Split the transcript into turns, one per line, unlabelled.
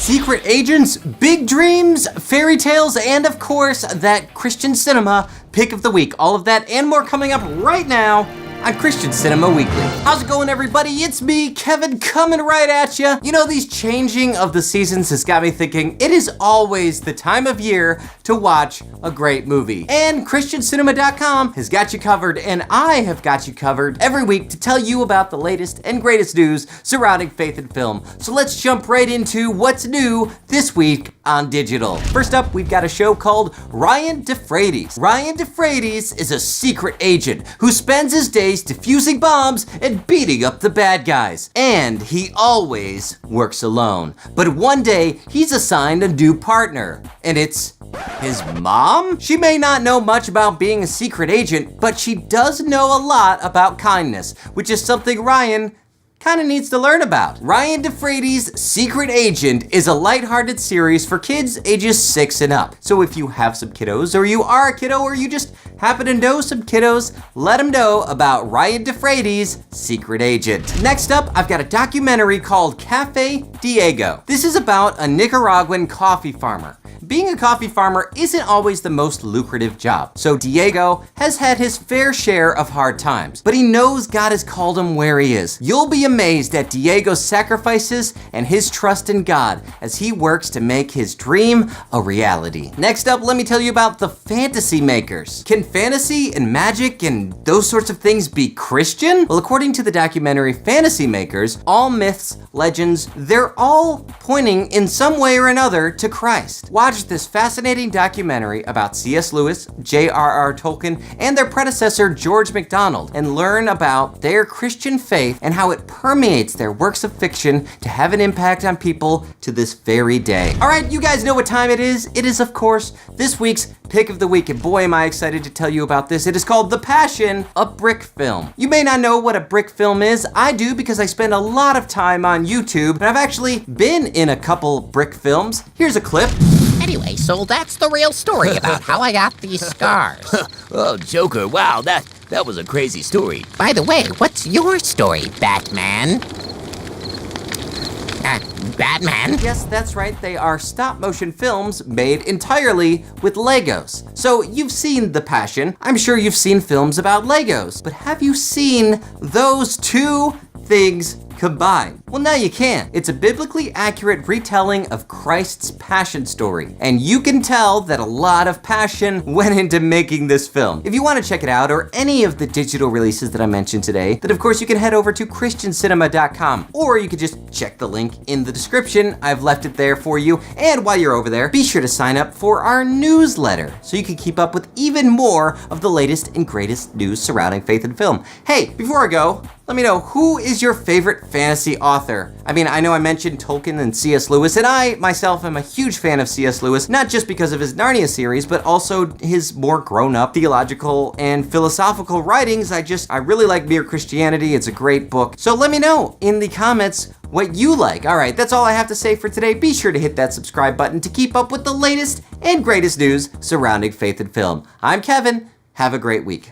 secret agents, big dreams, fairy tales, and of course, that Christian cinema pick of the week. All of that and more coming up right now on Christian Cinema Weekly. How's it going, everybody? It's me, Kevin, coming right at you. You know, these changing of the seasons has got me thinking it is always the time of year to watch a great movie. And ChristianCinema.com has got you covered, and I have got you covered every week to tell you about the latest and greatest news surrounding faith and film. So let's jump right into what's new this week on digital. First up, we've got a show called Ryan Defrates. Ryan Defrates is a secret agent who spends his days defusing bombs and beating up the bad guys. And he always works alone. But one day, he's assigned a new partner, and it's his mom? She may not know much about being a secret agent, but she does know a lot about kindness, which is something Ryan kind of needs to learn about. Ryan Defrates' Secret Agent is a lighthearted series for kids ages 6 and up. So if you have some kiddos, or you are a kiddo, or you just happen to know some kiddos, let them know about Ryan Defrates' Secret Agent. Next up, I've got a documentary called Cafe Diego. This is about a Nicaraguan coffee farmer. Being a coffee farmer isn't always the most lucrative job, so Diego has had his fair share of hard times, but he knows God has called him where he is. You'll be amazed at Diego's sacrifices and his trust in God as he works to make his dream a reality. Next up, let me tell you about the Fantasy Makers. Can fantasy and magic and those sorts of things be Christian? Well, according to the documentary Fantasy Makers, all myths, legends, they're all pointing in some way or another to Christ. Watch this fascinating documentary about C.S. Lewis, J.R.R. Tolkien, and their predecessor George MacDonald, and learn about their Christian faith and how it permeates their works of fiction to have an impact on people to this very day. All right, you guys know what time it is. It is, of course, this week's Pick of the Week, and boy am I excited to tell you about this. It is called The Passion of Brickfilm. You may not know what a Brickfilm is. I do, because I spend a lot of time on YouTube, and I've actually been in a couple Brickfilms. Here's a clip.
Anyway, so that's the real story about how I got these scars.
Oh, Joker, wow, that was a crazy story.
By the way, what's your story, Batman? Batman?
Yes, that's right. They are stop-motion films made entirely with Legos. So you've seen The Passion. I'm sure you've seen films about Legos. But have you seen those two things combined? Well, now you can. It's a biblically accurate retelling of Christ's passion story, and you can tell that a lot of passion went into making this film. If you want to check it out, or any of the digital releases that I mentioned today, then of course you can head over to ChristianCinema.com, or you could just check the link in the description. I've left it there for you, and while you're over there, be sure to sign up for our newsletter so you can keep up with even more of the latest and greatest news surrounding faith and film. Hey, before I go, let me know, who is your favorite fantasy author? I mean, I know I mentioned Tolkien and C.S. Lewis, and I, myself, am a huge fan of C.S. Lewis, not just because of his Narnia series, but also his more grown-up theological and philosophical writings. I really like Mere Christianity. It's a great book. So let me know in the comments what you like. All right, that's all I have to say for today. Be sure to hit that subscribe button to keep up with the latest and greatest news surrounding faith and film. I'm Kevin. Have a great week.